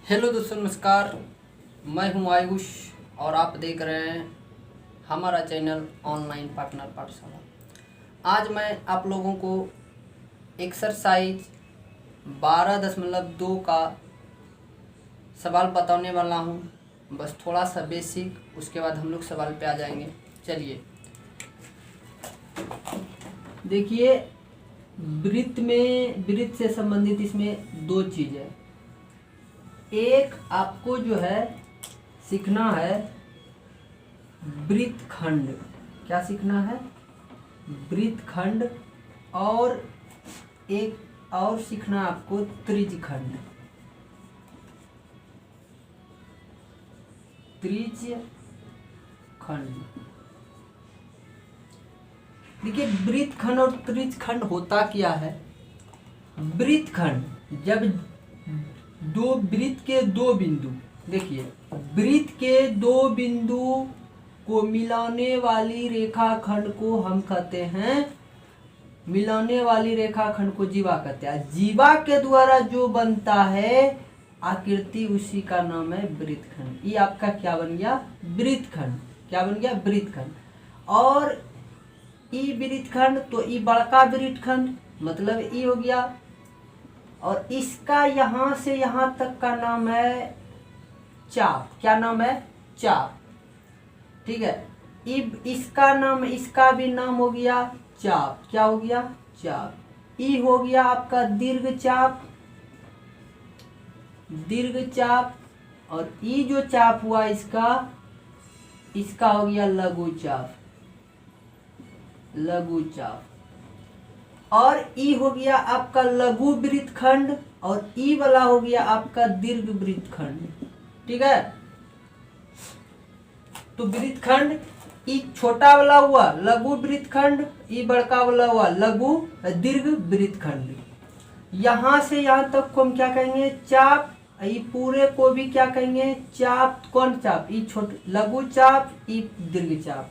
Hello दोस्तों, नमस्कार। मैं हूं आयुष और आप देख रहे हैं हमारा चैनल ऑनलाइन पार्टनर पाठशाला। आज मैं आप लोगों को एक्सरसाइज 12.2 का सवाल बताने वाला हूं। बस थोड़ा सा बेसिक, उसके बाद हम लोग सवाल पे आ जाएंगे। चलिए देखिए, वृत्त से संबंधित इसमें दो चीज़ है। एक आपको जो है सीखना है वृत्तखंड। क्या सीखना है? वृत्तखंड। और एक और सीखना है आपको त्रिज्यखंड। त्रिज्यखंड। देखिए, वृत्तखंड और त्रिज्यखंड होता क्या है? वृत्तखंड जब दो वृत्त के दो बिंदु, देखिए वृत्त के दो बिंदु को मिलाने वाली रेखाखंड को हम कहते हैं, मिलाने वाली रेखाखंड को जीवा कहते हैं। जीवा के द्वारा जो बनता है आकृति, उसी का नाम है वृत्तखंड। ये आपका क्या बन गया? वृत्तखंड। क्या बन गया? वृत्तखंड। और ई वृत्तखंड, तो ई बड़का वृत्तखंड मतलब ई हो गया। और इसका यहाँ से यहाँ तक का नाम है चाप। क्या नाम है? चाप। ठीक है। इसका नाम, इसका भी नाम हो गया चाप। क्या हो गया? चाप। ई हो गया आपका दीर्घ चाप, दीर्घ चाप। और ई जो चाप हुआ इसका हो गया लघु चाप, लघु चाप। और ई हो गया आपका लघु वृत्तखंड, और ई वाला हो गया आपका दीर्घ वृत्तखंड। ठीक है। तो वृत्तखंड ई छोटा वाला हुआ लघु वृत्तखंड, ई बड़का वाला हुआ लघु दीर्घ वृत्तखंड। यहां से यहां तक को हम क्या कहेंगे? चाप। ई पूरे को भी क्या कहेंगे? चाप। कौन चाप? ई छोटे लघु चाप, ई दीर्घ चाप।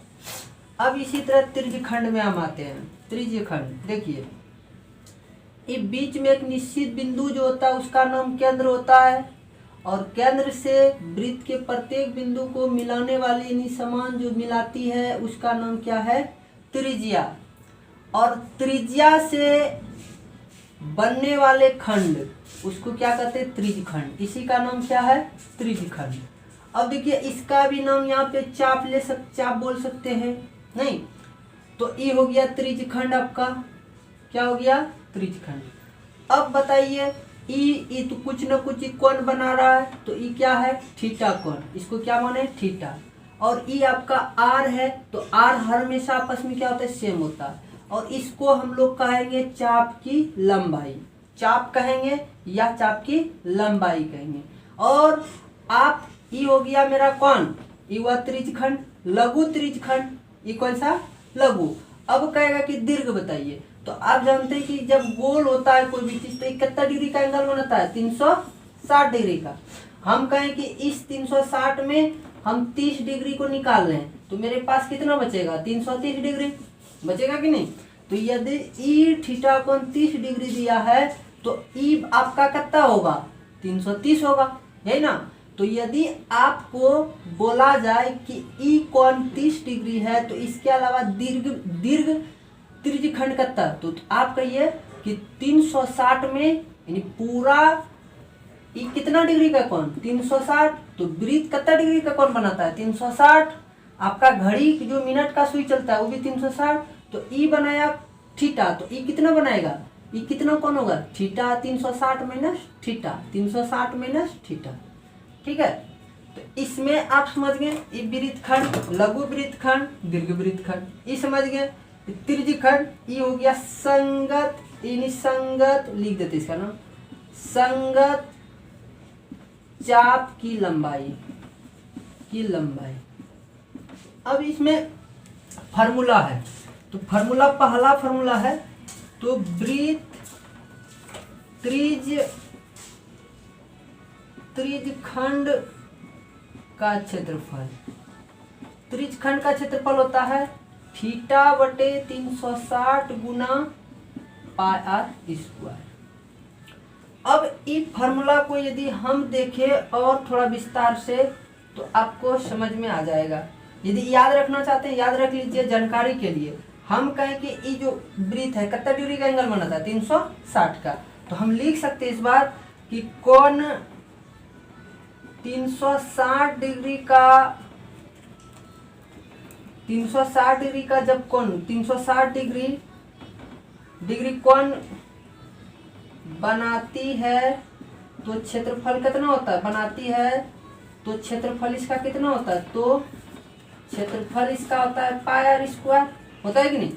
अब इसी तरह त्रिज्यखंड में हम आते हैं। त्रिज्यखंड देखिए, इस बीच में एक निश्चित बिंदु जो होता है उसका नाम केंद्र होता है। और केंद्र से वृत्त के प्रत्येक बिंदु को मिलाने वाली यानी समान जो मिलाती है उसका नाम क्या है? त्रिज्या। और त्रिज्या से बनने वाले खंड उसको क्या कहते हैं? त्रिज्यखंड। इसी का नाम क्या है? त्रिज्यखंड। अब देखिए, इसका भी नाम यहाँ पे चाप बोल सकते हैं, नहीं? तो ये हो गया त्रिज्यखंड आपका। क्या हो गया? त्रिज्यखंड। अब बताइए, ई तो कुछ न कुछ कोण बना रहा है, तो ई क्या है? थीटा कोण। इसको क्या माने? थीटा। और ई आपका आर है, तो आर हमेशा आपस में क्या होता है? सेम होता है। और इसको हम लोग कहेंगे चाप की लंबाई। चाप कहेंगे या चाप की लंबाई कहेंगे। और आप ई हो गया मेरा कौन? ई हुआ त्रिज्यखंड, लघु त्रिज्यखंड। ये कौन सा? लघु। अब कहेगा कि दीर्घ बताइए। तो आप जानते हैं कि जब गोल होता है कोई भी चीज, तो कितना डिग्री का एंगल बनाता है? 360 डिग्री का। हम कहें कि इस 360 में हम 30 डिग्री को निकाल लें, तो मेरे पास कितना बचेगा? 330 डिग्री बचेगा कि नहीं? तो यदि ई थीटा कोण 30 डिग्री दिया है, तो ई आपका कितना होगा? 330 होगा, है ना? तो यदि आपको बोला जाए कि ई कोण 30 डिग्री है, तो इसके अलावा दीर्घ त्रिज्यखंड कितना, तो आप कहिए कि 360 में यानी पूरा ई कितना डिग्री का कोण? 360। तो वृत्त कितना डिग्री का कोण बनाता है? 360। आपका घड़ी जो मिनट का सुई चलता है वो भी 360। तो ई बनाया थीटा, तो ई कितना बनाएगा? ई कितना कोण होगा? Theta. 360 minus theta, 360 minus theta. ठीक है। तो इसमें आप समझ गए ये वृत्तखंड, लघु वृत्तखंड, दीर्घ वृत्तखंड, ये समझ गए। त्रिज्यखंड ये हो गया संगत, यानी संगत लिख देते इसका नाम, संगत चाप की लंबाई, की लंबाई। अब इसमें फार्मूला है, तो फार्मूला पहला फार्मूला है, तो वृत्त त्रिज्यखंड का क्षेत्रफल, त्रिज्यखंड का क्षेत्रफल होता है थीटा बटे 360 गुना पाई आर स्क्वायर। अब इस फार्मूला को यदि हम देखें और थोड़ा विस्तार से तो आपको समझ में आ जाएगा। यदि याद रखना चाहते हैं याद रख लीजिए जानकारी के लिए। हम कहें कि ये जो वृत्त है कितना डिग्री का एंगल बना था 360 का, तो हम लिख सकते हैं इस बार कि कोण 360 डिग्री का जब कोण 360 डिग्री कोण बनाती है तो क्षेत्रफल कितना होता है, बनाती है तो क्षेत्रफल इसका कितना होता है, तो क्षेत्रफल इसका होता है पाई आर स्क्वायर, होता है कि नहीं।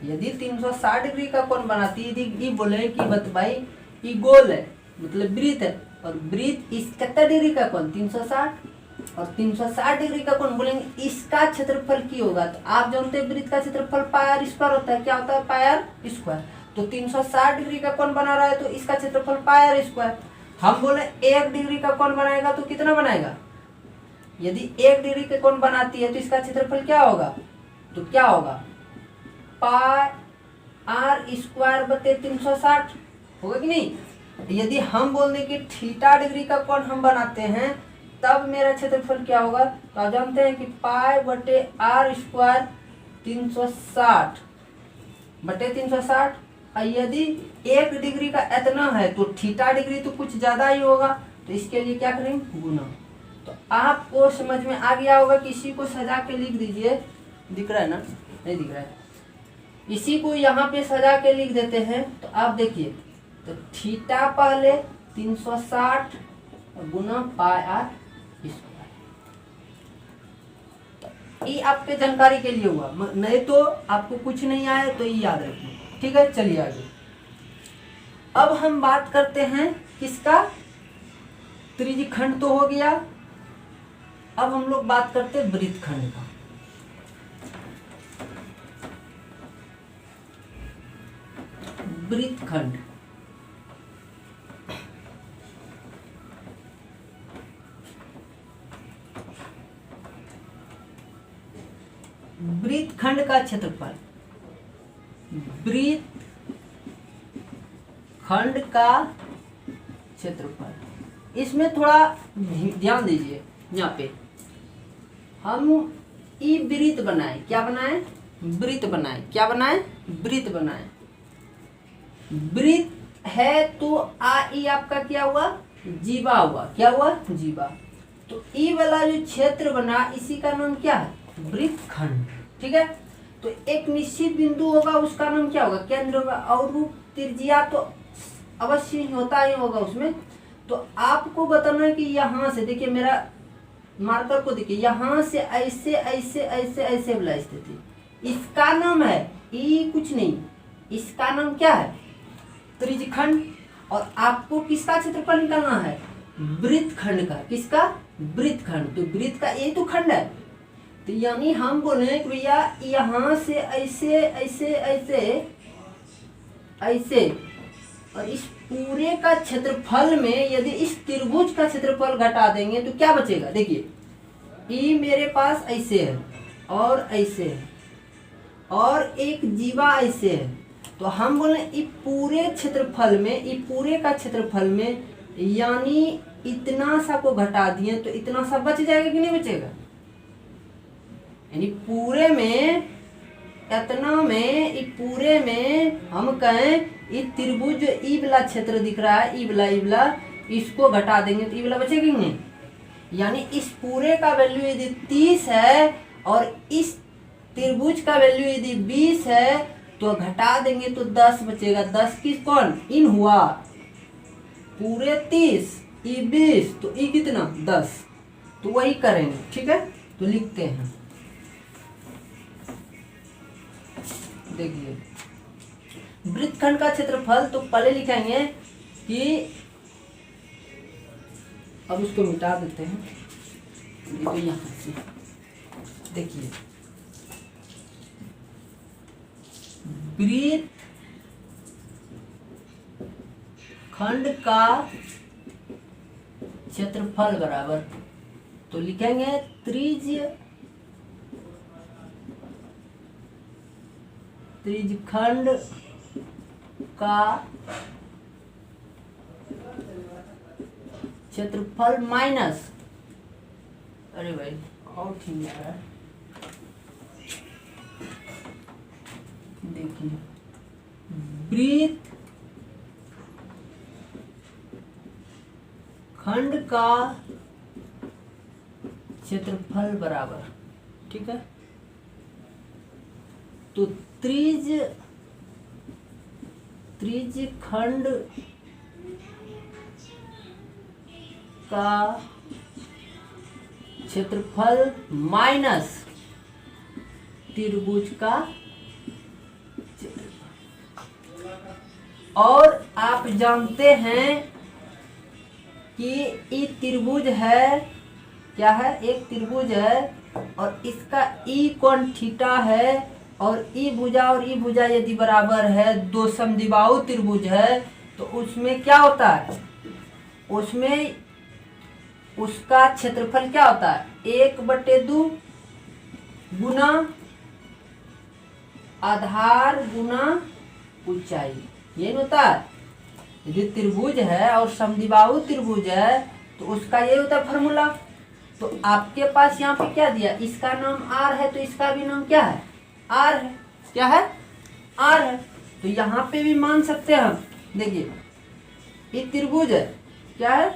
यदि 360 डिग्री का कोण बनाती है, यदि ये बोले कि भाई ये गोल है मतलब वृत्त है और वृत्त इस कितना डिग्री का कोण 360 और 360 डिग्री का कोण बोलेंगे इसका क्षेत्रफल की होगा। तो आप जानते हैं वृत्त का क्षेत्रफल पाई आर स्क्वायर होता है, क्या होता है पाई आर स्क्वायर। तो 360 डिग्री का कोण बना रहा है तो इसका क्षेत्रफल पाई आर स्क्वायर। हम बोले 1 डिग्री का कोण बनाएगा तो कितना बनाएगा, यदि 1 डिग्री का कोण बनाती है तो इसका क्षेत्रफल क्या होगा, तो क्या होगा पाई आर स्क्वायर बटे 360 होगा कि नहीं। यदि हम बोल दें कि थीटा डिग्री का कोण हम बनाते हैं तब मेरा क्षेत्रफल क्या होगा, तो आप जानते हैं कि पाई बटे आर स्क्वायर 360 बटे 360। यदि 1 डिग्री का इतना है तो थीटा डिग्री तो कुछ ज्यादा ही होगा, तो इसके लिए क्या करेंगे गुना। तो आपको समझ में आ गया होगा कि इसी को सजा के लिख दीजिए, दिख रहा है ना, नहीं दिख रहा है, इसी को यहाँ पे सजा के लिख देते हैं। तो आप देखिए तो थीटा पहले 360 गुना पाई आर स्क्वायर, ये आपके जानकारी के लिए हुआ, नहीं तो आपको कुछ नहीं आए तो ये याद रखिए, ठीक है। चलिए आगे, अब हम बात करते हैं किसका, त्रिज्यखंड तो हो गया, अब हम लोग बात करते हैं वृत्तखंड का। वृत्तखंड वृत्तखंड का क्षेत्रफल, वृत्तखंड का क्षेत्रफल, इसमें थोड़ा ध्यान दीजिए। यहाँ पे हम ई वृत्त बनाए, क्या बनाए वृत्त बनाए, क्या बनाए वृत्त बनाए। वृत्त है तो ई आपका क्या हुआ जीवा हुआ, क्या हुआ जीवा। तो ई वाला जो क्षेत्र बना इसी का नाम क्या है वृत्तखंड, ठीक है। तो एक निश्चित बिंदु होगा उसका नाम क्या होगा केंद्र होगा, और वो त्रिज्या तो अवश्य होता ही होगा उसमें। तो आपको बताना है कि यहाँ से देखिए मेरा मार्कर को देखिए, यहाँ से ऐसे ऐसे ऐसे ऐसे वाला स्थिति, इसका नाम है ई, कुछ नहीं, इसका नाम क्या है त्रिज्यखंड। और आपको किसका क्षेत्रफल निकालना है वृत्तखंड का, किसका वृत्तखंड। तो वृत्त का ये तो खंड है, तो यानी हम बोले कि भैया यहाँ से ऐसे ऐसे ऐसे ऐसे और इस पूरे का क्षेत्रफल में यदि इस त्रिभुज का क्षेत्रफल घटा देंगे तो क्या बचेगा। देखिए ई मेरे पास ऐसे है और ऐसे है और एक जीवा ऐसे है, तो हम बोले इस पूरे क्षेत्रफल में, इस पूरे का क्षेत्रफल में यानी इतना सा को घटा दिए तो इतना सा बच जाएगा कि नहीं बचेगा। यानी पूरे में इतना में, इस पूरे में हम कहें इस त्रिभुज ई वाला क्षेत्र दिख रहा है, ई वाला इसको घटा देंगे तो ई वाला बचेगा नहीं। यानी इस पूरे का वैल्यू यदि 30 है और इस त्रिभुज का वैल्यू यदि 20 है तो घटा देंगे तो 10 बचेगा। 10 किस कौन इन हुआ, पूरे 30 ई 20 तो ई कितना 10, तो वही करेंगे, ठीक है। तो लिखते हैं, देखिए वृत्तखंड का क्षेत्रफल, तो पहले लिखेंगे कि अब उसको मिटा देते हैं, ये तो यहाँ से देखिए वृत्तखंड का क्षेत्रफल बराबर, तो लिखेंगे त्रिज्यखंड का क्षेत्रफल माइनस, अरे भाई और ठीक है, देखिए वृत्त खंड का क्षेत्रफल बराबर, ठीक है। तो त्रिज्य खंड का क्षेत्रफल माइनस त्रिभुज का क्षेत्रफल। और आप जानते हैं कि ये त्रिभुज है, क्या है, एक त्रिभुज है और इसका ई कोण थीटा है और ई भुजा और ई भुजा यदि बराबर है, दो समद्विबाहु त्रिभुज है, तो उसमें क्या होता है, उसमें उसका क्षेत्रफल क्या होता है, 1/2 गुना आधार गुना ऊंचाई, ये होता है। यदि त्रिभुज है और समद्विबाहु त्रिभुज है तो उसका ये होता है फॉर्मूला। तो आपके पास यहाँ पे क्या दिया, इसका नाम आर है तो इसका भी नाम क्या है, आर है, क्या है, आर है। तो यहाँ पे भी मान सकते हैं हम, देखिए ये त्रिभुज है, क्या है,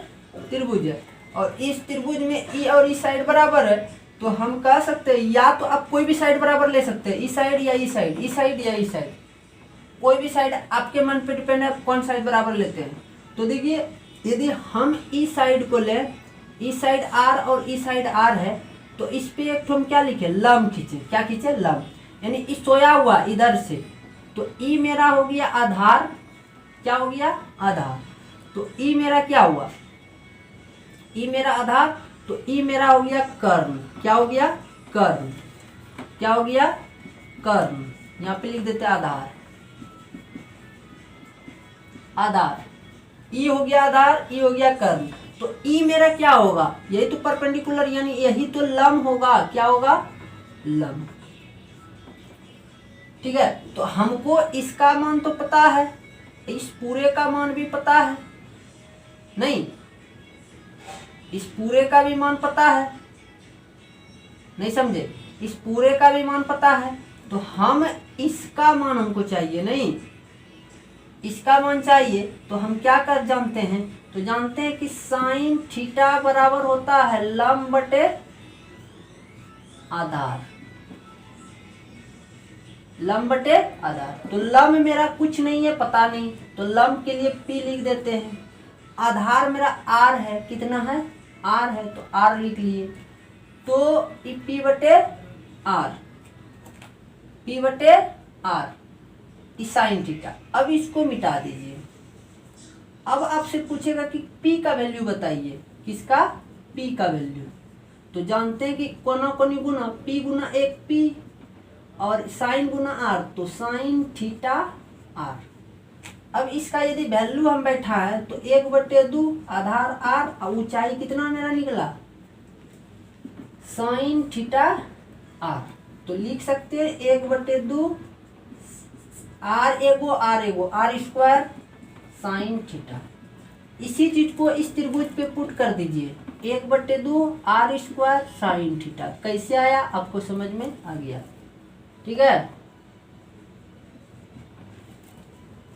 त्रिभुज है, और इस त्रिभुज में ई और ई साइड बराबर है, तो हम कह सकते हैं या तो आप कोई भी साइड बराबर ले सकते हैं, ई साइड या ई साइड, ई साइड या ई साइड, कोई भी साइड आपके मन पे डिपेंड है कौन साइड बराबर लेते हैं। तो देखिए यदि हम ई साइड को लें, ई साइड आर और ई साइड आर है, तो इस पे एक तो हम क्या लिखे, लंब खींचे, क्या खींचे, लंब, यानी इस सोया हुआ इधर से, तो ई मेरा हो गया आधार, क्या हो गया, आधार। तो ई मेरा क्या हुआ, ई मेरा आधार, तो ई मेरा हो गया कर्ण, क्या हो गया, कर्ण, क्या हो गया, कर्ण, यहाँ पे लिख देते आधार, आधार, ई हो गया आधार, ई हो गया कर्ण। तो ई मेरा क्या होगा, यही तो परपेंडिकुलर यानी यही तो लंब होगा, क्या होगा, लंब, ठीक है। तो हमको इसका मान तो पता है, इस पूरे का मान भी पता है, नहीं, इस पूरे का भी मान पता है, नहीं समझे, इस पूरे का भी मान पता है, तो हम इसका मान हमको चाहिए, नहीं इसका मान चाहिए, तो हम क्या कर जानते हैं, तो जानते हैं कि साइन थीटा बराबर होता है लंब बटे आधार, लंब बटे आधार। तो लंब मेरा कुछ नहीं है, पता नहीं, तो लंब के लिए P लिख देते हैं, आधार मेरा R है, कितना है, R है, तो R लिख लिए, तो P बटे R, P बटे R, साइन थीटा। अब इसको मिटा दीजिए। अब आपसे पूछेगा कि P का वैल्यू बताइए, किसका, P का वैल्यू। तो जानते हैं कि कोना कोनी गुना P गुना 1P और साइन गुना R, तो साइन थीटा R। अब इसका यदि वैल्यू हम बैठा है तो 1/2 आधार R और ऊंचाई कितना मेरा निकला, साइन थीटा R। तो लिख सकते हैं 1/2 R एगो R स्क्वायर साइन थीटा। इसी चीज को इस त्रिभुज पे पुट कर दीजिए, 1/2 R स्क्वायर साइन थीटा। कैसे आया आपको समझ में आ गया, ठीक है।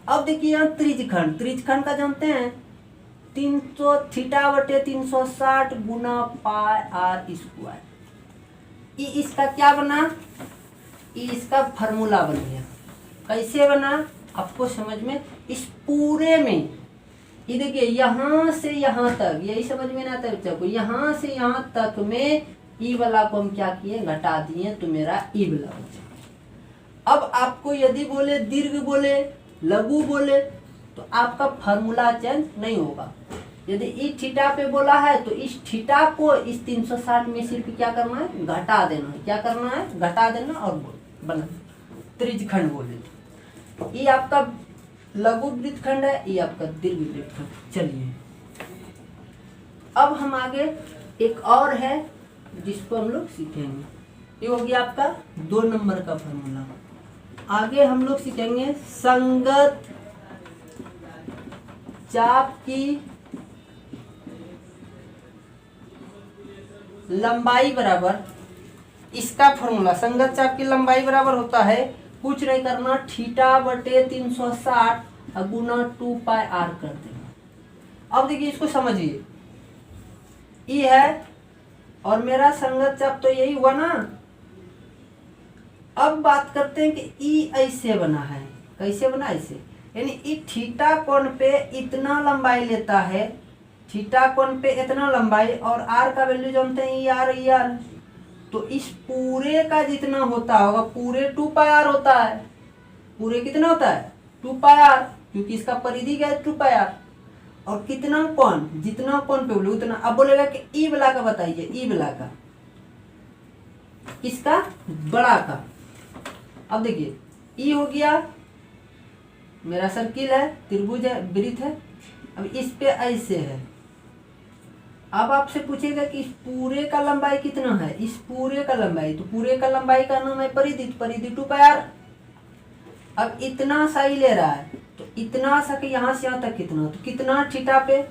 अब देखिए यहाँ त्रिज्यखंड का जानते हैं 300 थीटा बटे 360 गुना पाई R स्क्वायर। इसका क्या बना, इसका फॉर्मूला बन गया। कैसे बना आपको समझ में, इस पूरे में ये देखिए यहाँ से यहाँ तक, यही समझ में ना आता है बच्चा को, यहाँ से यहाँ तक में ई वाला को हम क्या किए, घटा दिए, तो मेरा ई वाला बचा। अब आपको यदि बोले दीर्घ बोले लघु बोले तो आपका फॉर्मूला चेंज नहीं होगा। यदि ई थीटा पे बोला है तो इस थीटा को इस 360 में सिर्फ क्या करना है, घटा देना है, क्या करना है, घटा देना और बना त्रिज्यखंड बोले। ये आपका लघु वृत्तखंड है, ये आपका दीर्घ वृत्तखंड। चलिए अब हम आगे एक और है जिसको हम लोग सीखेंगे, ये हो गया आपका 2 नंबर का फॉर्मूला। आगे हम लोग सीखेंगे संगत चाप की लंबाई बराबर, इसका फॉर्मूला संगत चाप की लंबाई बराबर होता है, कुछ नहीं करना, थीटा बटे 360 गुना 2 पाई आर कर देना। अब देखिए इसको समझिए, ई है और मेरा संगत चाप तो यही हुआ ना। अब बात करते हैं कि ई ऐसे बना है, कैसे बना, ऐसे, यानी ई थीटा कोण पे इतना लंबाई लेता है, थीटा कोण पे इतना लंबाई, और आर का वैल्यू जानते हैं ई आर, तो इस पूरे का जितना होता होगा, पूरे 2 पाई आर होता है, पूरे कितना होता है 2 पाई आर, क्योंकि इसका परिधि क्या है 2 पाई आर, और कितना कोण, जितना कोण पे बोले उतना। अब बोलेगा कि ई वाला का बताइए, ई वाला का, किसका, बड़ा का। अब देखिए ई हो गया मेरा सर्किल है, त्रिभुज है, वृत्त है, अब इस पे ऐसे है। अब आपसे पूछेगा कि इस पूरे का लंबाई कितना है, इस पूरे का लंबाई, तो पूरे का लंबाई का नाम है परिधि, परिधि 2 पाई आर। अब इतना सा ही ले रहा है, तो इतना सा कि यहाँ से यहाँ तक कितना, तो कितना थीटा पे,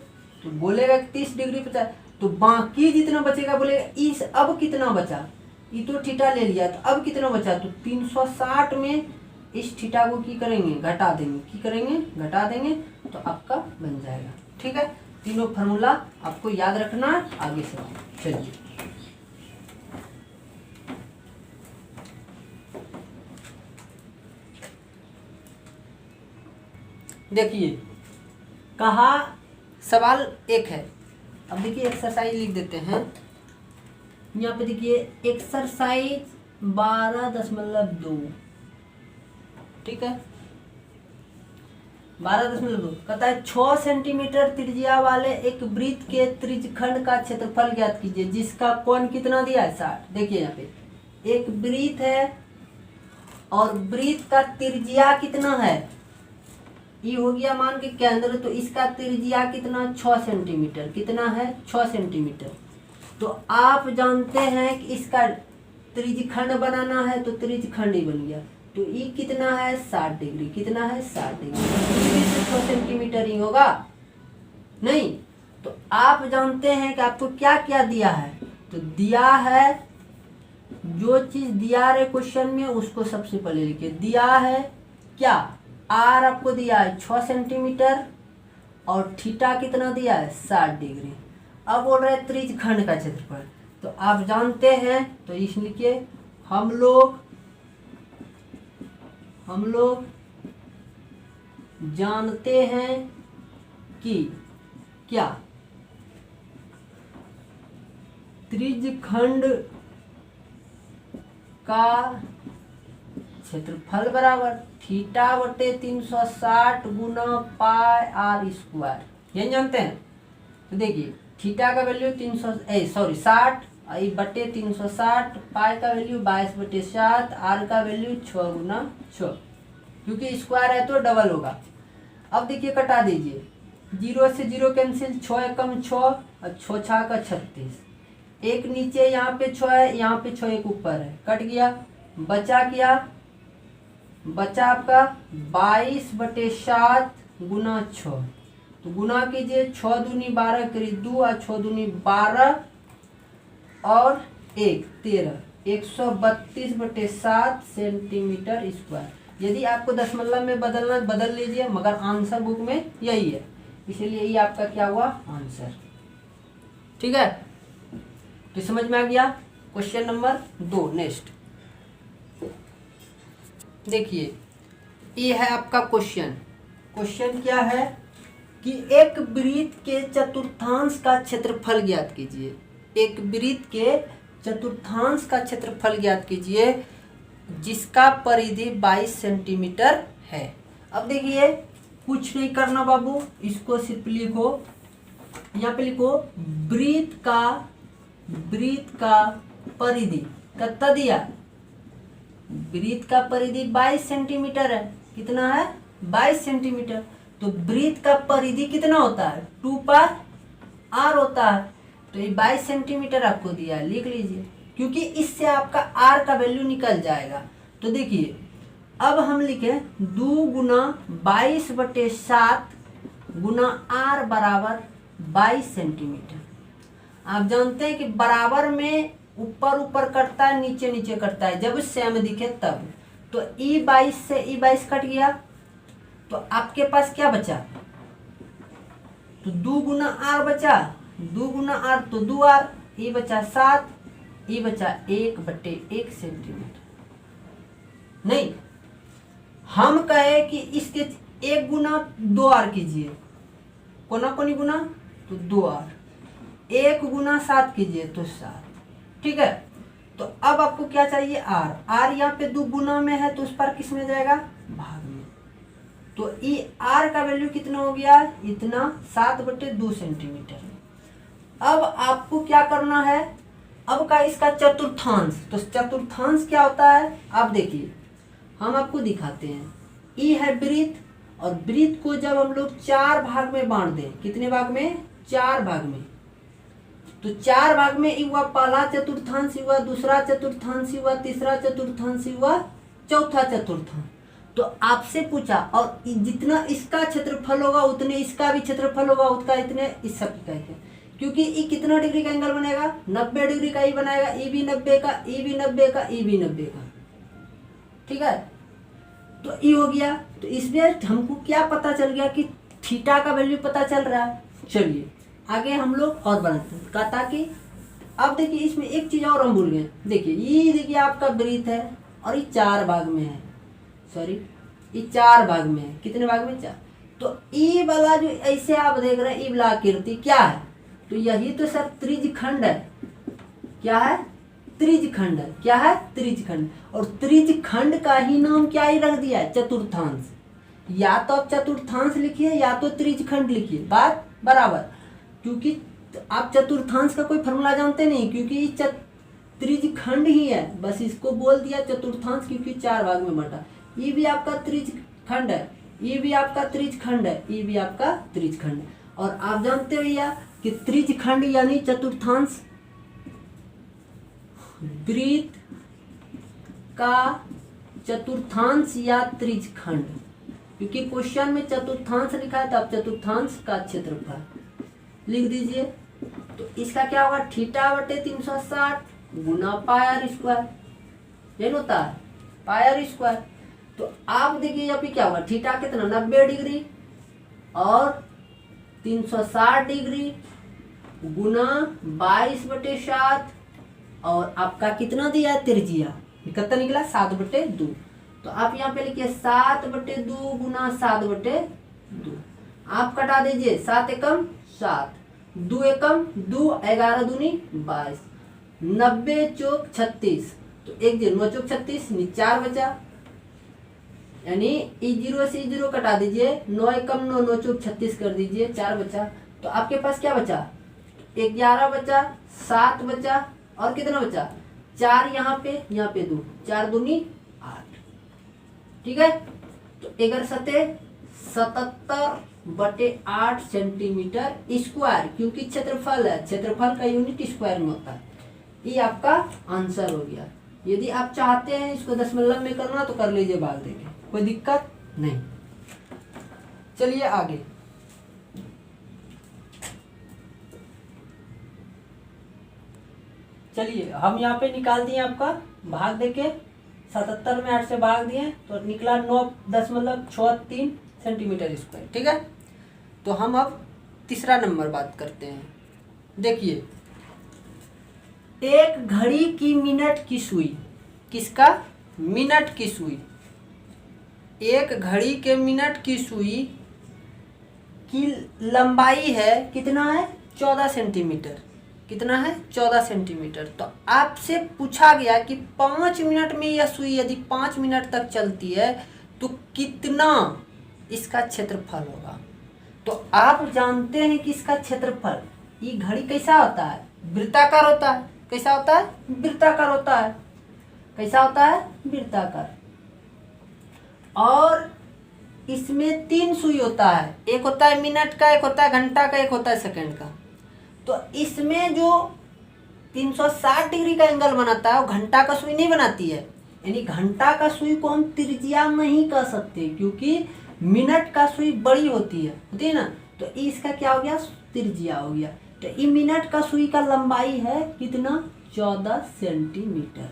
तो बोलेगा 30 डिग्री पे, तो बाकी जितना बचेगा बोलेगा इस, अब कितना बचा, ये तो थीटा ले लिया, तो अब कितना बचा, तो 360 में इस थीटा को की करेंगे, घटा देंगे, की करेंगे, घटा देंगे, तो आपका बन जाएगा। ठीक है, तीनों फार्मूला आपको याद रखना है आगे से। चलिए देखिए, कहा सवाल 1 है। अब देखिए एक्सरसाइज लिख देते हैं यहाँ पे, देखिए एक्सरसाइज 12.2, ठीक है, 12.2 कहता है 6 सेंटीमीटर त्रिज्या वाले एक वृत्त के त्रिज्यखंड का क्षेत्रफल ज्ञात कीजिए जिसका कोण कितना दिया है 60। देखिए यहाँ पे एक वृत्त है और वृत्त का त्रिज्या कितना है, ये हो गया मान के केंद्र, तो इसका त्रिज्या कितना 6 सेंटीमीटर, कितना है 6 सेंटीमीटर। तो आप जानते हैं कि इसका त्रिज्यखंड बनाना है, तो त्रिज्यखंड ही बन गया, तो ये कितना है 60 डिग्री, कितना है 60 डिग्री, 6 सेंटीमीटर ही होगा नहीं। तो आप जानते हैं कि आपको क्या क्या दिया है, तो दिया है, जो चीज दिया है क्वेश्चन में उसको सबसे पहले लिखिए। दिया है क्या, आर आपको दिया है 6 सेंटीमीटर और थीटा कितना दिया है 60 डिग्री। अब बोल रहे त्रिज्यखंड का क्षेत्रफल, तो आप जानते हैं, तो इस लिखिए, हम लोग जानते हैं कि क्या, त्रिज्यखंड का क्षेत्रफल बराबर थीटा बटे 360 गुना पाई आर स्क्वायर, यही जानते हैं। तो देखिए थीटा का वैल्यू 60 बटे 360, पाई का वैल्यू 22/7, आर का वैल्यू 6 गुना 6, क्योंकि स्क्वायर है तो डबल होगा। अब देखिए कटा दीजिए, 0 से 0 कैंसिल, 6 एकम 6 और 6 छः का 36, एक नीचे यहाँ पे 6 है, यहाँ पे 6 एक ऊपर है, कट गया, बचा क्या, बचा आपका 22/7 गुना 6, तो गुना कीजिए, 6 दूनी 12 करीब 2 और 6 दूनी 12 और 1 13, 132/7 सेंटीमीटर स्क्वायर। यदि आपको दशमलव में बदलना बदल लीजिए, मगर आंसर बुक में यही है, इसलिए यही आपका क्या हुआ आंसर। ठीक है, तो समझ में आ गया। क्वेश्चन नंबर 2 नेक्स्ट देखिए, ये है आपका क्वेश्चन। क्वेश्चन क्या है कि एक वृत्त के चतुर्थांश का क्षेत्रफल ज्ञात कीजिए, एक वृत्त के चतुर्थांश का क्षेत्रफल ज्ञात कीजिए जिसका परिधि 22 सेंटीमीटर है। अब देखिए कुछ नहीं करना बाबू, इसको सिर्फ लिखो, यहाँ पे लिखो वृत्त का परिधि कितना दिया, वृत्त का परिधि 22 सेंटीमीटर है, कितना है 22 सेंटीमीटर। तो वृत्त का परिधि कितना होता है 2 पाई आर होता है, तो ये 22 सेंटीमीटर आपको दिया है, लिख लीजिए, क्योंकि इससे आपका आर का वैल्यू निकल जाएगा। तो देखिए अब हम लिखे 2 गुना 22/7 गुना आर बराबर 22 सेंटीमीटर। आप जानते हैं कि बराबर में ऊपर ऊपर कटता है, नीचे नीचे कटता है, जब सेम दिखे तब। तो E22 से E22 कट गया, तो आपके पास क्या बचा? तो 2 गुना R बचा, 2 गुना R तो 2R, E बचा 7, E बचा 1/1 सेंटीमीटर। नहीं, हम कहे कि इसके 1 गुना 2R कीजिए, कोना कोनी गुना तो 2R, 1 गुना 7 कीजिए तो 7। ठीक है, तो अब आपको क्या चाहिए? R यहाँ पे 2 गुना में है तो उस पर किस में जाएगा? भाग में। तो ई R का वैल्यू कितना हो गया? इतना, 7/2 सेंटीमीटर। अब आपको क्या करना है? अब का इसका चतुर्थांश। तो चतुर्थांश क्या होता है? आप देखिए, हम आपको दिखाते हैं। ई है वृत्त, और वृत्त को जब हम लोग 4 भाग में बांट दें, कितने भाग में? 4 भाग में। तो 4 भाग में ई हुआ पहला चतुर्थांश, हुआ दूसरा चतुर्थांश, हुआ तीसरा चतुर्थांश, हुआ चौथा चतुर्थांश। तो आपसे पूछा, और जितना इसका क्षेत्रफल होगा उतने इसका भी क्षेत्रफल होगा, उतना इतने इस सब का है। क्योंकि ई कितना डिग्री का एंगल बनेगा? 90 डिग्री का ई बनाएगा, ई भी 90 का, ई भी 90 का, ई भी 90 का। ठीक है, तो ई हो गया। तो इसमें हमको क्या पता चल गया कि थीटा का वैल्यू पता चल रहा है। चलिए आगे हम लोग और बढ़ते हैं, ताकि अब देखिए इसमें एक चीज और हम भूल गए। देखिए ये, देखिए आपका वृत्त है और ये 4 भाग में है, सॉरी ये 4 भाग में है। कितने भाग में? 4। तो ई वाला जो ऐसे आप देख रहे हैं, ई वाला आकृति क्या है? तो यही तो सर त्रिज्यखंड है। क्या है? त्रिज्यखंड है। क्या है? त्रिज्यखंड। और त्रिज्यखंड का ही नाम क्या ही रख दिया है? चतुर्थांश। या तो आप चतुर्थांश लिखिए या तो त्रिज्यखंड लिखिए, बात बराबर। क्योंकि आप चतुर्थांश का कोई फॉर्मूला जानते नहीं, क्योंकि त्रिज्यखंड ही है, बस इसको बोल दिया चतुर्थांश क्योंकि 4 भाग में बटा। ये भी आपका त्रिज्यखंड है, ये भी आपका त्रिज्यखंड है, ये भी आपका त्रिज्यखंड है। और आप जानते हो भैया कि त्रिज्यखंड यानी चतुर्थांश, वृत्त का चतुर्थांश या त्रिज्यखंड। क्योंकि क्वेश्चन में चतुर्थांश लिखा है तो आप चतुर्थांश का क्षेत्रफल लिख दीजिए। तो इसका क्या होगा? θ/360 गुना πr², यही होता है πr²। तो आप देखिए यहाँ पे क्या होगा? थीटा कितना? 90 डिग्री और 360 डिग्री गुना 22/7, और आपका कितना दिया है? त्रिज्या कितना निकला? 7/2। तो आप यहाँ पे लिखिए 7/2 गुना 7/2। आप कटा दीजिए, 7 एकम 7, 2 एकम 2, 11 दूनी 22, 90 चौक 36। तो 1 0 चौक 36, 4 बचा, यानी E0 से E0 कटा दीजिए, 9 एकम 9, 9 चौक 36 कर दीजिए, 4 बचा। तो आपके पास क्या बचा? 11 बचा, 7 बचा, और कितना बचा? 4 यहाँ पे 2, 4 दूनी 8। ठीक है, तो 11 सते 77/8 सेंटीमीटर स्क्वायर, क्योंकि क्षेत्रफल है, क्षेत्रफल का यूनिट स्क्वायर में होता है। ये आपका आंसर हो गया। यदि आप चाहते हैं इसको दशमलव में करना तो कर लीजिए, भाग देंगे, कोई दिक्कत नहीं। चलिए आगे। चलिए हम यहाँ पे निकाल दिए, आपका भाग देके 77 में 8 से भाग दिए तो निकला 9.63 सेंटीमीटर स्क्वायर। ठीक है, तो हम अब तीसरा नंबर बात करते हैं। देखिए, एक घड़ी की मिनट की सुई, किसका? मिनट की सुई। एक घड़ी के मिनट की सुई की लंबाई है, कितना है? 14 सेंटीमीटर। कितना है? 14 सेंटीमीटर। तो आपसे पूछा गया कि 5 मिनट में यह सुई यदि 5 मिनट तक चलती है तो कितना इसका क्षेत्रफल होगा। तो आप जानते हैं कि इसका क्षेत्रफल, ये घड़ी कैसा होता है? वृत्ताकार होता है। कैसा होता है? वृत्ताकार होता है। कैसा होता है? वृत्ताकार। और इसमें 3 सुई होता है, एक होता है मिनट का, एक होता है घंटा का, एक होता है सेकंड का। तो इसमें जो 360 डिग्री का एंगल बनाता है वो घंटा का सुई नहीं बनाती है, यानी घंटा का सुई को हम त्रिज्या नहीं कह सकते, क्योंकि मिनट का सुई बड़ी होती है ना। तो इसका क्या हो गया? त्रिज्या हो गया। तो ई मिनट का सुई का लंबाई है कितना, 14 सेंटीमीटर।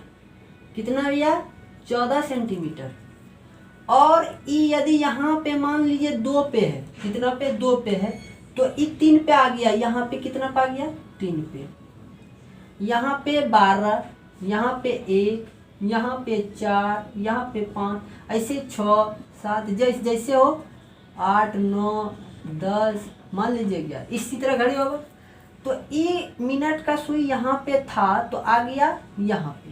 कितना भैया, 14 सेंटीमीटर। और ई यदि यहाँ पे मान लीजिए 2 पे है, कितना पे, 2 पे है, तो ई 3 पे आ गया, यहाँ पे कितना पे आ गया, 3 पे, यहाँ पे 12, यहाँ पे 1, यहाँ पे 4, यहाँ पे 5, ऐसे 6 7 जैसे जैसे हो 8 9 10 मान लीजिए गया, इसी तरह घड़ी होगा। तो ई मिनट का सुई यहाँ पे था तो आ गया यहाँ पे।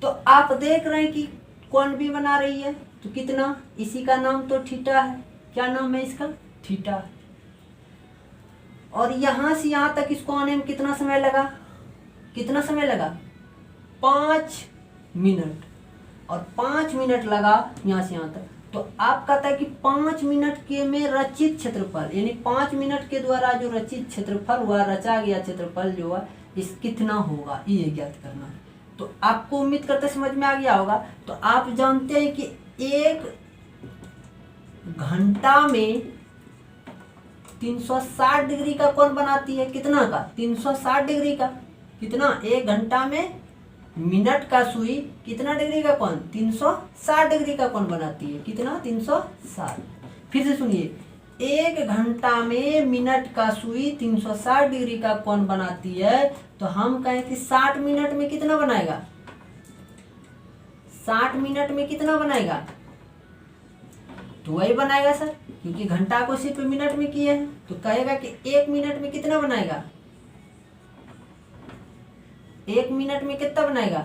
तो आप देख रहे हैं कि कौन भी बना रही है, तो कितना, इसी का नाम तो थीटा है। क्या नाम है इसका, थीटा। और यहाँ से यहाँ तक इसको आने में कितना समय लगा, कितना समय लगा, 5 मिनट। और 5 मिनट लगा यहाँ से यहाँ तक। तो आप कहता है कि 5 मिनट के में रचित क्षेत्रफल, यानी 5 मिनट के द्वारा जो रचित क्षेत्रफल हुआ, रचा गया क्षेत्रफल जो हुआ, इस कितना होगा, ये ज्ञात करना है। तो आपको उम्मीद करते समझ में आ गया होगा। तो आप जानते हैं कि 1 घंटा में 360 डिग्री का कोण बनाती है, कितना का, 360 डिग्री का। कितना, 1 घंटा में मिनट का सुई कितना डिग्री का कोण, 360 डिग्री का कोण बनाती है। कितना, 360। फिर से सुनिए, 1 घंटा में मिनट का सुई 360 डिग्री का कोण बनाती है। तो हम कहें कि 60 मिनट में कितना बनाएगा, 60 मिनट में कितना बनाएगा, तो वही बनाएगा सर, क्योंकि घंटा को सिर्फ मिनट में किए हैं। तो कहेगा कि 1 मिनट में कितना बनाएगा, 1 मिनट में कितना बनाएगा,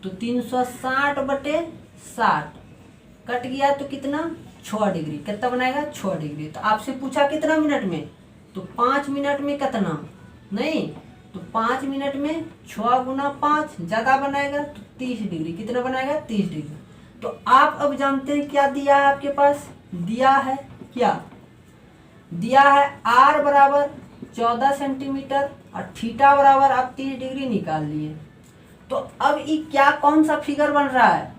तो 360/60 कट गया तो कितना, 6 डिग्री। कितना बनाएगा, 6 डिग्री। तो आपसे पूछा कितना मिनट में, तो 5 मिनट में कितना, नहीं, तो 5 मिनट में 6 गुना 5 ज्यादा बनाएगा तो 30 डिग्री। कितना बनाएगा, 30 डिग्री। तो आप अब जानते हैं क्या दिया है आपके पास, दिया है क्या, दिया है r बराबर 14 सेंटीमीटर और थीटा बराबर आप 30 डिग्री निकाल लिए। तो अब ये क्या, कौन सा फिगर बन रहा है,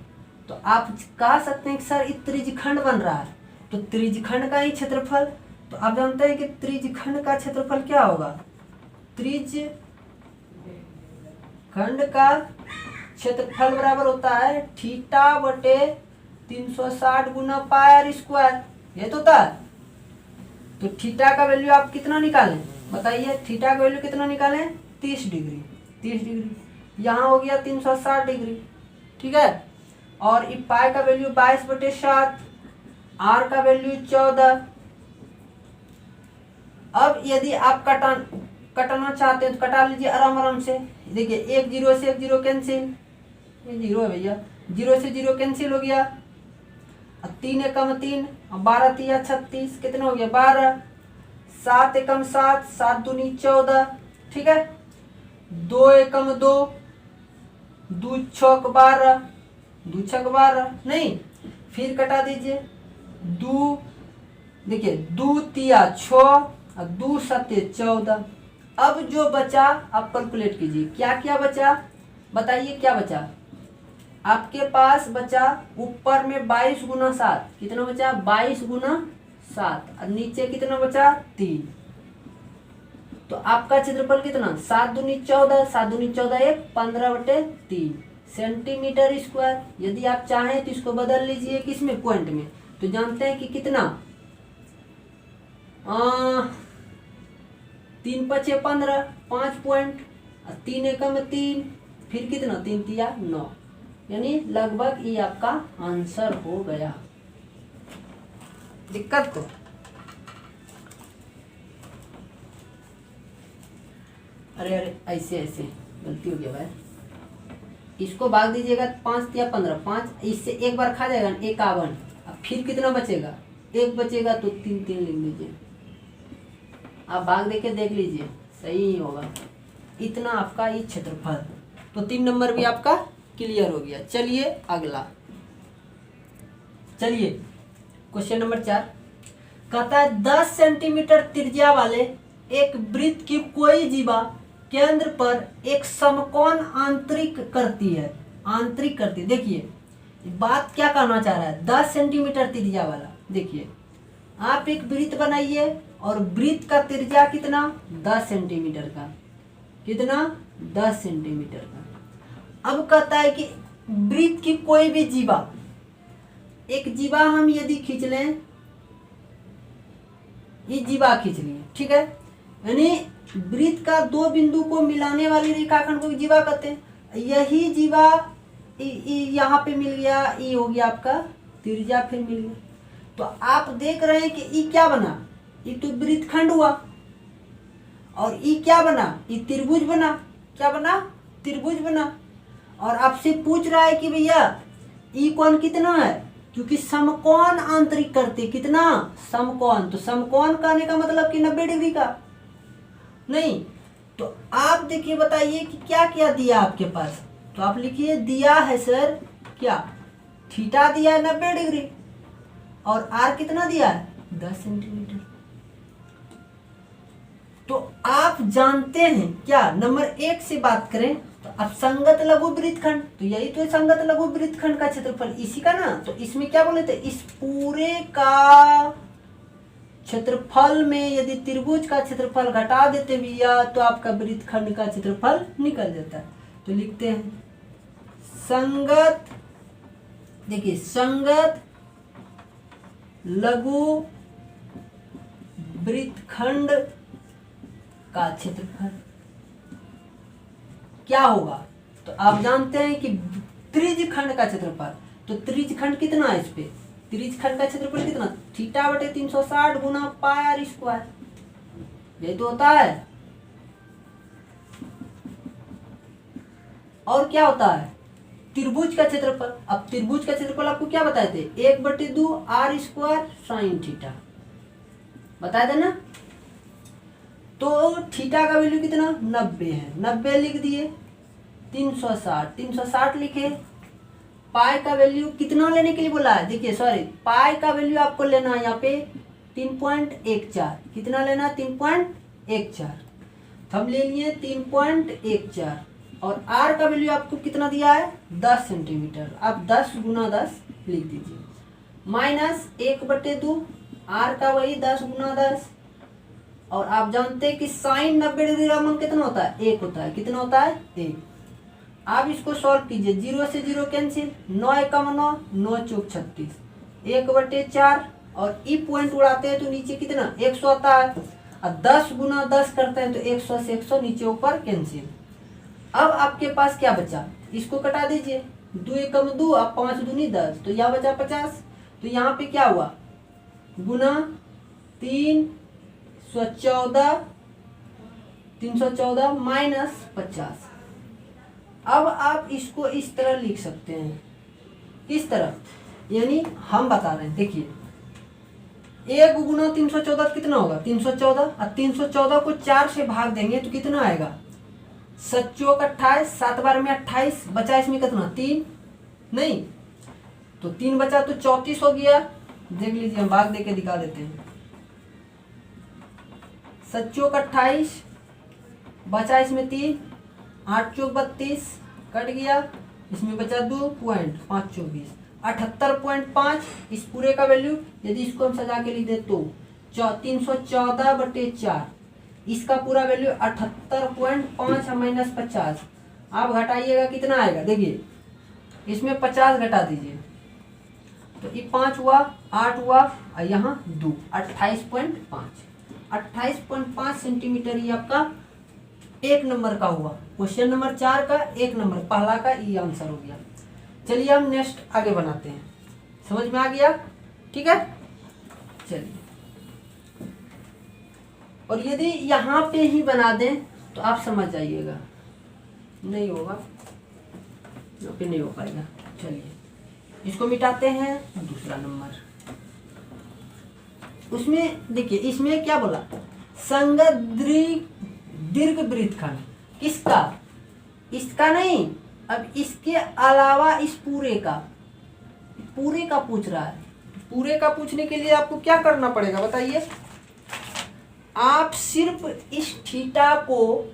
तो आप कह सकते हैं कि सर ये त्रिज्यखंड बन रहा है। तो त्रिज्यखंड का ही क्षेत्रफल, तो आप जानते हैं कि त्रिज्यखंड का क्षेत्रफल क्या होगा, त्रिज्यखंड का क्षेत्रफल बराबर होता है थीटा बटे 360 गुना पाई r स्क्वायर, ये तो होता है। तो थीटा का वैल्यू आप कितना निकालें, बताइए, थीटा का वैल्यू कितना निकालें, 30 डिग्री। 30 डिग्री यहाँ हो गया 360 डिग्री, ठीक है। और ई पाई का वैल्यू 22/7, r का वैल्यू 14। अब यदि आप कटाना चाहते हैं तो कटा लीजिए आराम आराम से। देखिए 1 0 से 1 0 कैंसिल, ये 0 है भैया, 0 से 0 कैंसिल हो गया। 3 एकम 3, 12 तिया 36, कितना हो गया 12। 7 एकम 7, 7 दूनी 14, ठीक है। 2 एकम 2, 2 छक 12, 2 छक 12, नहीं, फिर कटा दीजिए। 2 देखिए 2 तिया 6 और 2 सत्ते 14। अब जो बचा आप कैलकुलेट कीजिए, क्या क्या बचा, बताइए क्या बचा। आपके पास बचा ऊपर में 22 गुना 7, कितना बचा 22 गुना 7, और नीचे कितना बचा 3। तो आपका क्षेत्रफल कितना, 7 दूनी 14, 7 दूनी 14 1 15/3 सेंटीमीटर स्क्वायर। यदि आप चाहें तो इसको बदल लीजिए किसमें, पॉइंट में। तो जानते हैं कि कितना, 3 5 15, 5 पॉइंट, 3 एकम 3, फिर कितना 3 तिया 9, यानी लगभग ये आपका आंसर हो गया। दिक्कत तो अरे ऐसे ऐसे गलती हो गया भाई, इसको भाग दीजिएगा 5 तिया 15, 5 इससे एक बार खा जाएगा 51। अब फिर कितना बचेगा, 1 बचेगा, तो 3 3 लिख लीजिए। आप भाग देके देख लीजिए, सही ही होगा। इतना आपका ये क्षेत्रफल, तो 3 नंबर भी आपका क्लियर हो गया। चलिए अगला, चलिए क्वेश्चन नंबर 4 कहता है 10 सेंटीमीटर त्रिज्या वाले एक वृत्त की कोई जीवा केंद्र पर एक समकोण आंतरिक करती है, आंतरिक करती है। देखिए बात क्या कहना चाह रहा है, 10 सेंटीमीटर त्रिज्या वाला। देखिए आप एक वृत्त बनाइए और वृत्त का त्रिज्या कितना 10 सेंटीमीटर का, कितना 10 सेंटीमीटर का। अब कहता है कि वृत्त की कोई भी जीवा, एक जीवा हम यदि खींच लें, ये जीवा खींच लिए, ठीक है, यानी वृत्त का दो बिंदु को मिलाने वाली रेखाखंड को जीवा कहते हैं। यही जीवा यहाँ पे मिल गया, ये हो गया आपका त्रिज्या, फिर मिल गया। तो आप देख रहे हैं कि ये क्या बना, ये तो वृत्तखंड हुआ, और ये क्या बना, ये त्रिभुज बना। क्या बना, त्रिभुज बना। और आपसे पूछ रहा है कि भैया ये कोण कितना है, क्योंकि समकोण आंतरिक करते, कितना समकोण, तो समकोण कहने का मतलब कि 90 डिग्री का नहीं। तो आप देखिए, बताइए कि क्या क्या दिया आपके पास, तो आप लिखिए दिया है सर क्या, थीटा दिया है 90 डिग्री, और आर कितना दिया है 10 सेंटीमीटर। तो आप जानते हैं क्या, नंबर 1 से बात करें तो अब संगत लघु वृत्तखंड, तो यही तो संगत लघु वृत्तखंड का क्षेत्रफल इसी का ना। तो इसमें क्या बोले थे, इस पूरे का क्षेत्रफल में यदि त्रिभुज का क्षेत्रफल घटा देते भैया तो आपका वृत्तखंड का क्षेत्रफल निकल जाता है। तो लिखते हैं संगत, देखिए संगत लघु वृत्तखंड का क्षेत्रफल क्या होगा, तो आप जानते हैं कि त्रिज्यखंड का क्षेत्रफल, तो त्रिज्यखंड कितना है, इस पे त्रिज्यखंड का क्षेत्रफल कितना, थीटा बटे 360 गुना पाई आर स्क्वायर, यही तो होता है। और क्या होता है, त्रिभुज का क्षेत्रफल। अब त्रिभुज का क्षेत्रफल आपको क्या बताए थे, 1/2 आर स्क्वायर साइन थीटा, बताए थे ना। तो थीटा का वैल्यू कितना 90 है, 90 लिख दिए, 360 लिखे। पाई का वैल्यू कितना लेने के लिए बोला है, देखिए सॉरी, पाई का वैल्यू आपको लेना है यहाँ पे 3.14, कितना लेना है 3.14, तो हम ले लिए 3.14। और आर का वैल्यू आपको कितना दिया है 10 सेंटीमीटर, आप 10 गुना 10 लिख दीजिए, माइनस 1/2 आर का वही 10 गुना 10। और आप जानते हैं कि साइन 90 डिग्री का मान कितना होता है, 1 होता है, कितना होता है 1। आप इसको सॉल्व कीजिए, 0 से 0 कैंसिल, 9 एकम 9, 9 चौक 36, 1/4, और ई पॉइंट उड़ाते हैं तो नीचे कितना 100 आता है, और 10 गुना 10 करते हैं तो 100 से 100 नीचे ऊपर कैंसिल। अब आपके पास क्या बचा, इसको कटा दीजिए, 2 एकम 2, अब 5 दूनी 10, तो यहाँ बचा 50। तो यहाँ पे क्या हुआ, गुना 314 माइनस 50। अब आप इसको इस तरह लिख सकते हैं, किस तरह, यानी हम बता रहे हैं, देखिए 1 गुना 314 कितना होगा 314, और 314 को 4 से भाग देंगे तो कितना आएगा 7 चौक 28, 7 बार में 28, बचा इसमें कितना 3, नहीं तो 3 बचा तो 34 हो गया। देख लीजिए, हम भाग दे के दिखा देते हैं, 7 चौक 28, बचा इसमें 3, 8 चौक 32, कट गया, इसमें बचा 2 पॉइंट 5 24, 78.5। इस पूरे का वैल्यू यदि इसको हम सजा के लिख दे तो 314/4, इसका पूरा वैल्यू 78.5 माइनस 50, आप घटाइएगा कितना आएगा, देखिए इसमें 50 घटा दीजिए तो ये 5 हुआ, 8 हुआ, और यहाँ 2, 28.5 सेंटीमीटर ये आपका 1 नंबर का हुआ। क्वेश्चन नंबर 4 का 1 नंबर, पहला का ये आंसर हो गया। चलिए हम नेक्स्ट आगे बनाते हैं, समझ में आ गया, ठीक है। चलिए, और यदि यहाँ पे ही बना दें तो आप समझ जाइएगा, नहीं होगा, यहाँ पे नहीं हो पाएगा। चलिए इसको मिटाते हैं, दूसरा नंबर, उसमें देखिए इसमें क्या बोला, संगत दीर्घ वृत्तखंड, किसका, इसका नहीं, अब इसके अलावा इस पूरे का पूछ रहा है। पूरे का पूछने के लिए आपको क्या करना पड़ेगा बताइए, आप सिर्फ इस थीटा को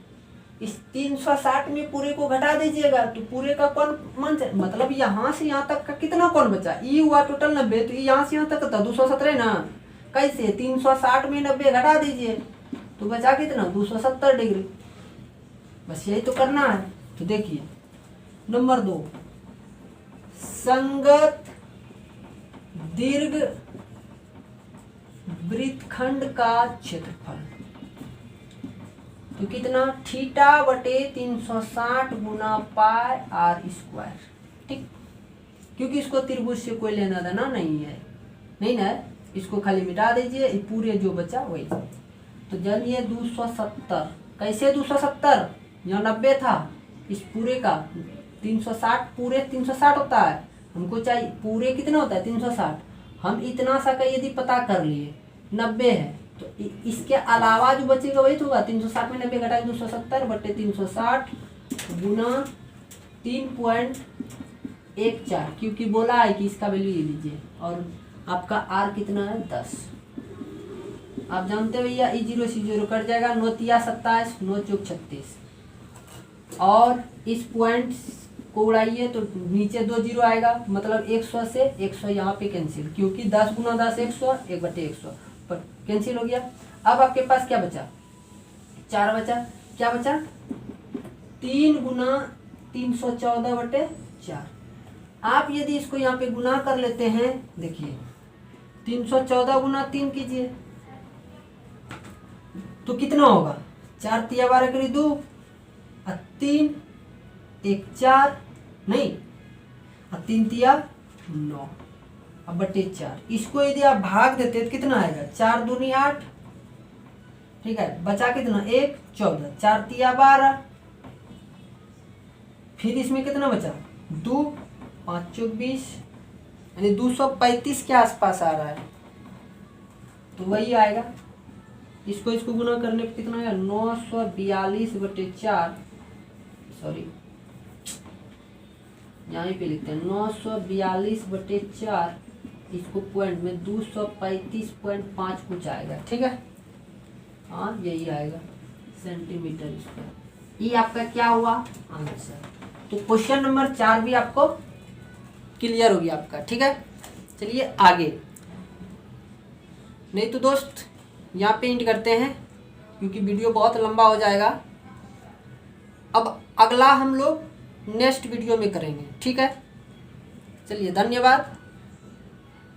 इस 360 में पूरे को घटा दीजिएगा तो पूरे का कोण मान, मतलब यहाँ से यहाँ तक का कितना कोण बचा, ये हुआ टोटल 90, तो यहाँ से यहाँ तक था 217 ना, कैसे 360 में 90 घटा दीजिए तो बचा कितना 270 डिग्री। बस यही तो करना है। तो देखिए नंबर 2, संगत दीर्घ वृत्तखंड का क्षेत्रफल तो कितना थीटा बटे 360 गुना पाई आर स्क्वायर। ठीक, क्योंकि इसको त्रिभुज से कोई लेना देना नहीं है, नहीं ना, इसको खाली मिटा दीजिए, पूरे जो बचा वही। तो जब ये 270, कैसे 270, यहाँ 90 था, इस पूरे का 360, पूरे 360 होता है, हमको चाहिए पूरे कितना होता है 360। हम इतना सा का यदि पता कर लिए 90 है तो इसके अलावा जो बचेगा वही तो होगा 360 में 90 घटा 270 बटे 360 गुना 3.14, क्योंकि बोला है कि इसका वैल्यू ये लीजिए। और आपका आर कितना है 10। आप जानते हो भैया ई 0 से 0 कट जाएगा, 9 तिया 27, 9 चौक 36। और इस पॉइंट को उड़ाइए तो नीचे 2 जीरो आएगा, मतलब 100 से 100 यहाँ पे कैंसिल, क्योंकि 10 गुना 10 100, 1 बटे 100 पर कैंसिल हो गया। अब आपके पास क्या बचा 4 बचा, क्या बचा 3 गुना 314 बटे 4। आप यदि इसको यहाँ पे गुना कर लेते हैं, देखिए 314 गुना 3 कीजिए तो कितना होगा 4 तिया 12 करी 2 और 3 1 4 नहीं और 3 तिया 9 अब बटे 4। इसको यदि आप भाग देते तो कितना आएगा 4 दूनी 8, ठीक है, बचा कितना 1 14, 4 तिया 12, फिर इसमें कितना बचा 2 5 चौक 20, यानी 235 के आसपास आ रहा है, तो वही आएगा। इसको गुना करने पे कितना आएगा 942 बटे 4, सॉरी यहाँ पे लिखते हैं 942 बटे 4, इसको पॉइंट में 235.5 कुछ आएगा, ठीक है, हाँ यही आएगा सेंटीमीटर स्क्वायर। ये आपका क्या हुआ आंसर। तो क्वेश्चन नंबर 4 भी आपको क्लियर हो गया आपका, ठीक है। चलिए आगे, नहीं तो दोस्त यहाँ पे एंड करते हैं क्योंकि वीडियो बहुत लंबा हो जाएगा। अब अगला हम लोग नेक्स्ट वीडियो में करेंगे, ठीक है। चलिए धन्यवाद।